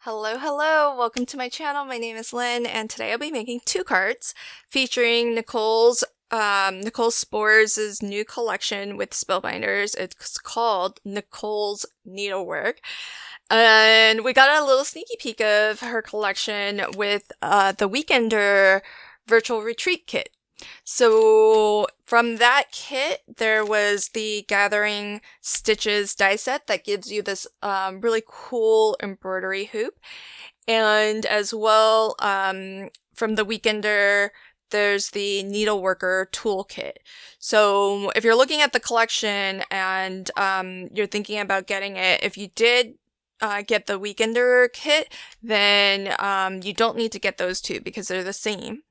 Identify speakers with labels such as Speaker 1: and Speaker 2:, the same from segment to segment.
Speaker 1: Hello, welcome to my channel. My name is Lynn, and today I'll be making two cards featuring Nichols Spores' new collection with spellbinders. It's called Nichols Needlework. And we got a little sneaky peek of her collection with the Weekender Virtual Retreat kit. So from that kit, there was the Gathering Stitches die set that gives you this really cool embroidery hoop. And as well, from the Weekender, there's the Needleworker toolkit. So if you're looking at the collection and you're thinking about getting it, if you did get the Weekender kit, then you don't need to get those two because they're the same.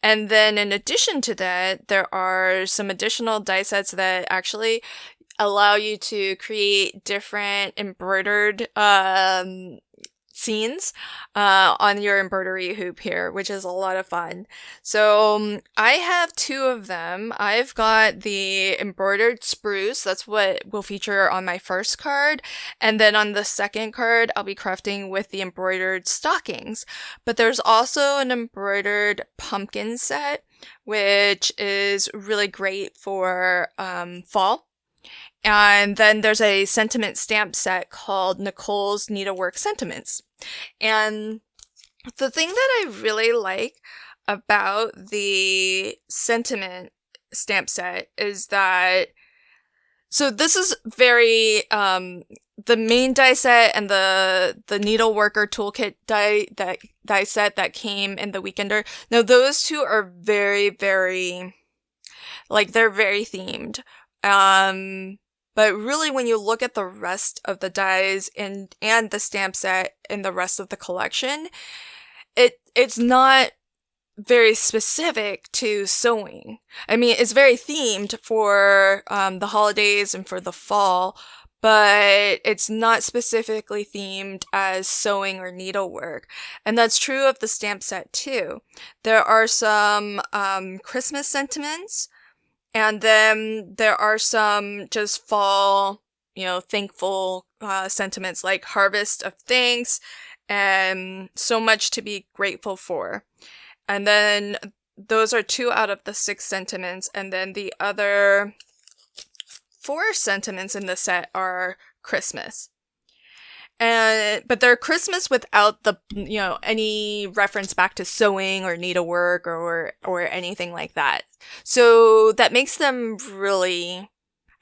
Speaker 1: And then in addition to that, there are some additional die sets that actually allow you to create different embroidered scenes on your embroidery hoop here, which is a lot of fun. So I have two of them. I've got the embroidered spruce. That's what will feature on my first card. And then on the second card, I'll be crafting with the embroidered stockings. But there's also an embroidered pumpkin set, which is really great for fall. And then there's a sentiment stamp set called Nichols Needlework Sentiments. And the thing that I really like about the sentiment stamp set is that, so this is very, the main die set and the Needleworker toolkit die set that came in the Weekender. Now those two are very, very, like, they're very themed. But really, when you look at the rest of the dies and the stamp set and the rest of the collection, it's not very specific to sewing. I mean, it's very themed for the holidays and for the fall, but it's not specifically themed as sewing or needlework. And that's true of the stamp set too. There are some Christmas sentiments. And then there are some just fall, thankful sentiments like harvest of thanks and so much to be grateful for. And then those are 2 out of the 6 sentiments. And then the other 4 sentiments in the set are Christmas. But they're Christmas without the, any reference back to sewing or needlework or anything like that. So that makes them really,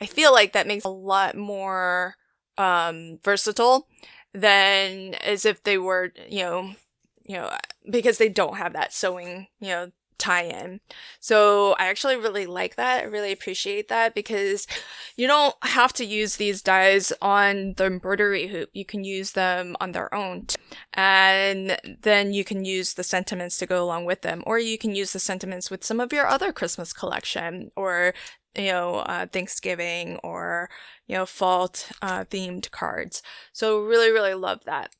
Speaker 1: I feel like that makes a lot more, versatile than as if they were, because they don't have that sewing, tie-in. So I actually really like that. I really appreciate that because you don't have to use these dies on the embroidery hoop. You can use them on their own. And then you can use the sentiments to go along with them. Or you can use the sentiments with some of your other Christmas collection or, Thanksgiving or, fall themed cards. So really, really love that.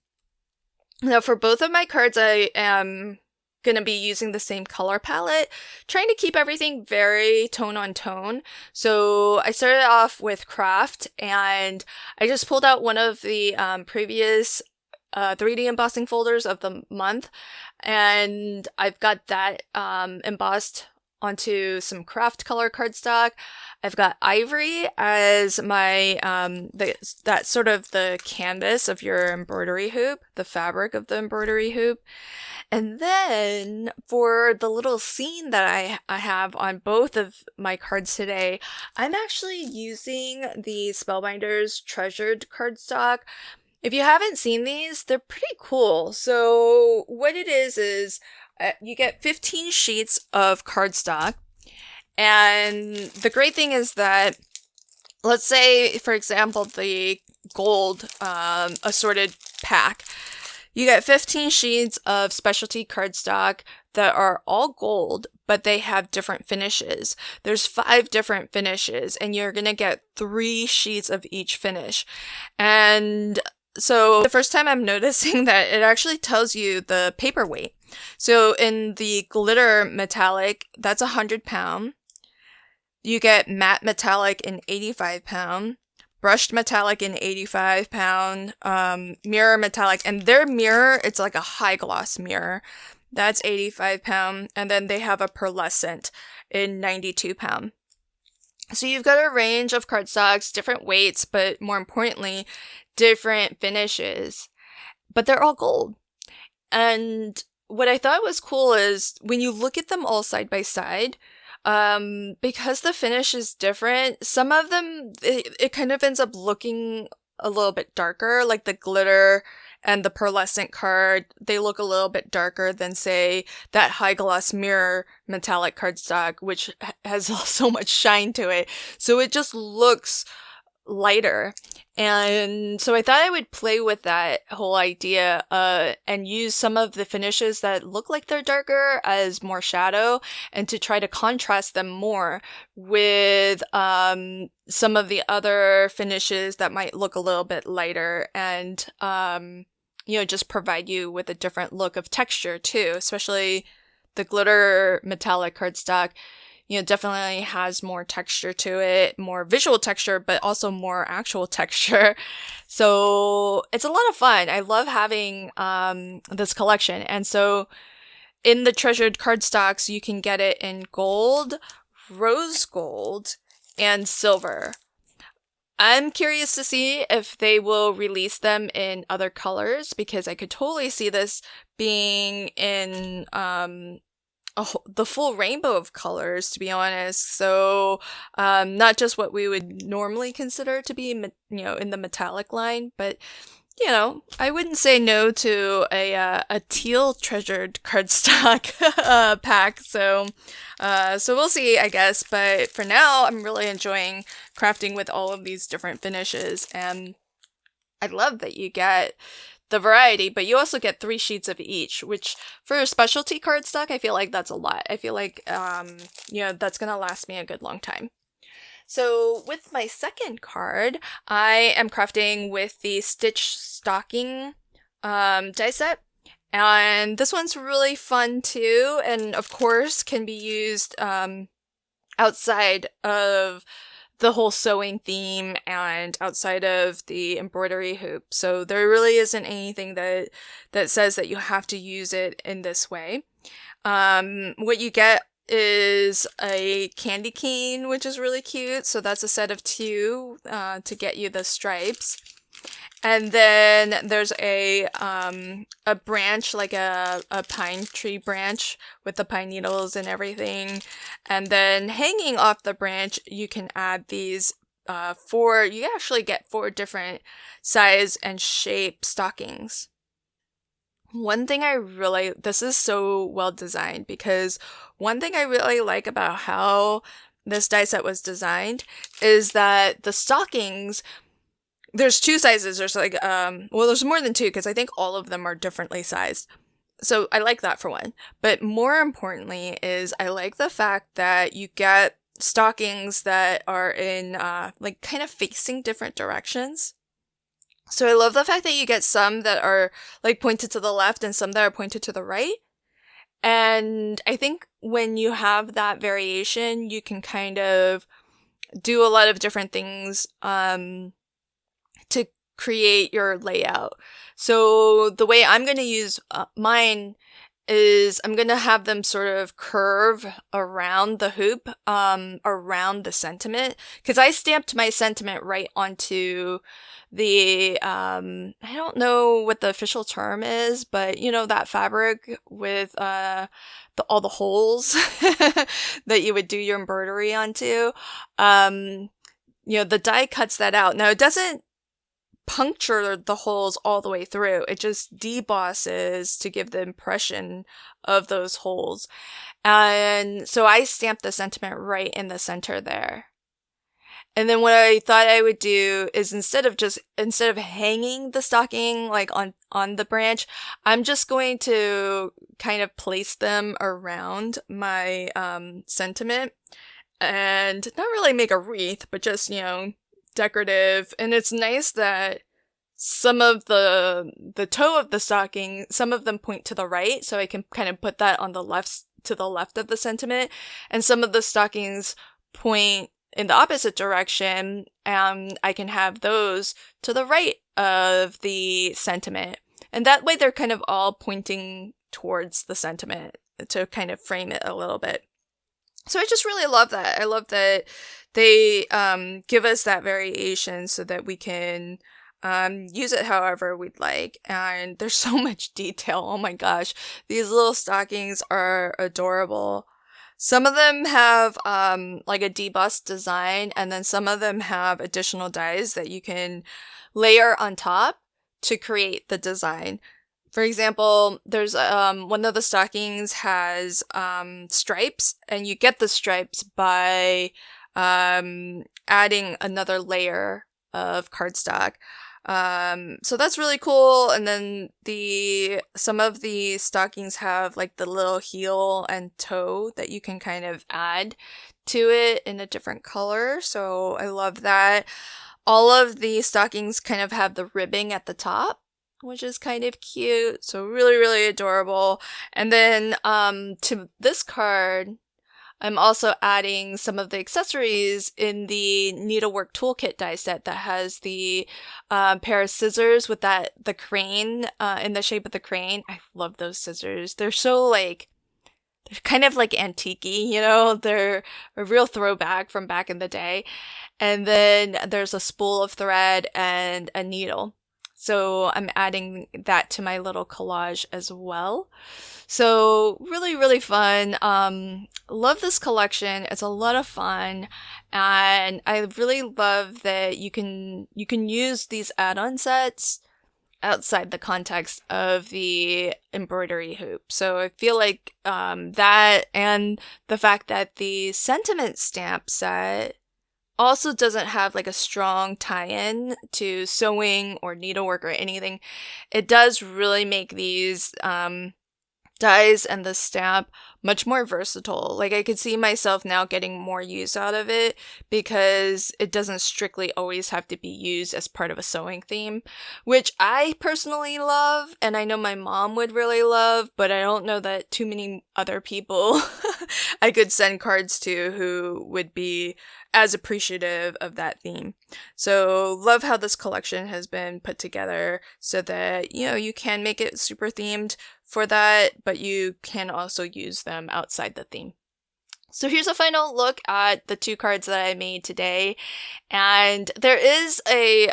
Speaker 1: Now for both of my cards, I am going to be using the same color palette, trying to keep everything very tone on tone. So I started off with Craft, and I just pulled out one of the previous 3D embossing folders of the month, and I've got that embossed onto some Craft color cardstock. I've got Ivory as my that sort of the canvas of your embroidery hoop, the fabric of the embroidery hoop. And then for the little scene that I have on both of my cards today, I'm actually using the Spellbinders Treasured cardstock. If you haven't seen these, they're pretty cool. So what it is you get 15 sheets of cardstock. And the great thing is that, let's say, for example, the gold assorted pack. You get 15 sheets of specialty cardstock that are all gold, but they have different finishes. There's 5 different finishes, and you're going to get 3 sheets of each finish. And so the first time I'm noticing that it actually tells you the paper weight. So in the glitter metallic, that's 100 pound. You get matte metallic in 85 pound. brushed metallic in 85 pound, mirror metallic, and their mirror, it's like a high gloss mirror. That's 85 pound, and then they have a pearlescent in 92 pound. So you've got a range of cardstocks, different weights, but more importantly, different finishes. But they're all gold. And what I thought was cool is when you look at them all side by side, because the finish is different, some of them, it kind of ends up looking a little bit darker, like the glitter and the pearlescent card, they look a little bit darker than, say, that high gloss mirror metallic cardstock, which has so much shine to it. So it just looks lighter. And so I thought I would play with that whole idea and use some of the finishes that look like they're darker as more shadow, and to try to contrast them more with some of the other finishes that might look a little bit lighter, and just provide you with a different look of texture too, especially the glitter metallic cardstock. Definitely has more texture to it, more visual texture, but also more actual texture. So it's a lot of fun. I love having this collection. And so in the treasured cardstocks, you can get it in gold, rose gold, and silver. I'm curious to see if they will release them in other colors, because I could totally see this being in the full rainbow of colors, to be honest. So not just what we would normally consider to be, in the metallic line, but I wouldn't say no to a teal treasured cardstock pack. So we'll see, I guess. But for now, I'm really enjoying crafting with all of these different finishes, and I love that you get the variety, but you also get 3 sheets of each, which for a specialty cardstock, I feel like that's a lot. I feel like, that's gonna last me a good long time. So with my second card, I am crafting with the Stitch Stocking die set. And this one's really fun too, and of course can be used outside of the whole sewing theme and outside of the embroidery hoop. So there really isn't anything that says that you have to use it in this way. What you get is a candy cane, which is really cute. So that's a set of 2 to get you the stripes. And then there's a branch, like a pine tree branch with the pine needles and everything. And then hanging off the branch, you can add these you actually get 4 different size and shape stockings. One thing this is so well designed, because one thing I really like about how this die set was designed is that the stockings, there's 2 sizes. There's like, there's more than 2, because I think all of them are differently sized. So I like that for one. But more importantly is I like the fact that you get stockings that are in, kind of facing different directions. So I love the fact that you get some that are like pointed to the left and some that are pointed to the right. And I think when you have that variation, you can kind of do a lot of different things, to create your layout. So the way I'm going to use mine is I'm going to have them sort of curve around the hoop, around the sentiment, because I stamped my sentiment right onto the, I don't know what the official term is, but that fabric with all the holes that you would do your embroidery onto. The die cuts that out. Now it doesn't puncture the holes all the way through. It just debosses to give the impression of those holes. And so I stamped the sentiment right in the center there. And then what I thought I would do is instead of hanging the stocking like on the branch, I'm just going to kind of place them around my sentiment, and not really make a wreath, but just, decorative. And it's nice that some of the toe of the stocking, some of them point to the right, so I can kind of put that on the left, to the left of the sentiment, and some of the stockings point in the opposite direction, I can have those to the right of the sentiment. And that way they're kind of all pointing towards the sentiment to kind of frame it a little bit. So I just really love that. I love that they give us that variation so that we can use it however we'd like. And there's so much detail. Oh my gosh. These little stockings are adorable. Some of them have like a debossed design, and then some of them have additional dies that you can layer on top to create the design. For example, there's one of the stockings has stripes, and you get the stripes by adding another layer of cardstock. So that's really cool. And then some of the stockings have like the little heel and toe that you can kind of add to it in a different color. So I love that. All of the stockings kind of have the ribbing at the top, which is kind of cute. So really, really adorable. And then to this card, I'm also adding some of the accessories in the Needlework Toolkit die set that has the pair of scissors with the crane in the shape of the crane. I love those scissors. They're so they're kind of like antique-y, you know? They're a real throwback from back in the day. And then there's a spool of thread and a needle. So I'm adding that to my little collage as well. So really, really fun. Love this collection. It's a lot of fun. And I really love that you can use these add-on sets outside the context of the embroidery hoop. So I feel like that, and the fact that the sentiment stamp set also doesn't have like a strong tie-in to sewing or needlework or anything. It does really make these dies and the stamp much more versatile. Like I could see myself now getting more use out of it because it doesn't strictly always have to be used as part of a sewing theme, which I personally love, and I know my mom would really love, but I don't know that too many other people I could send cards to who would be as appreciative of that theme. So love how this collection has been put together so that, you can make it super themed for that, but you can also use them outside the theme. So here's a final look at the 2 cards that I made today. And there is a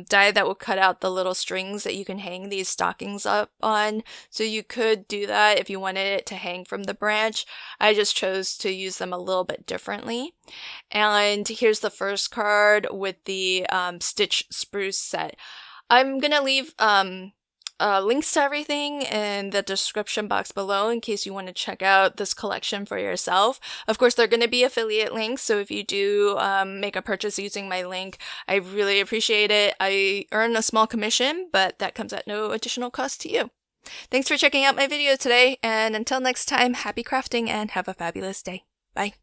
Speaker 1: die that will cut out the little strings that you can hang these stockings up on. So you could do that if you wanted it to hang from the branch. I just chose to use them a little bit differently. And here's the first card with the Stitch Spruce set. I'm gonna leave links to everything in the description box below in case you want to check out this collection for yourself. Of course, they're going to be affiliate links, so if you do make a purchase using my link, I really appreciate it. I earn a small commission, but that comes at no additional cost to you. Thanks for checking out my video today, and until next time, happy crafting and have a fabulous day. Bye.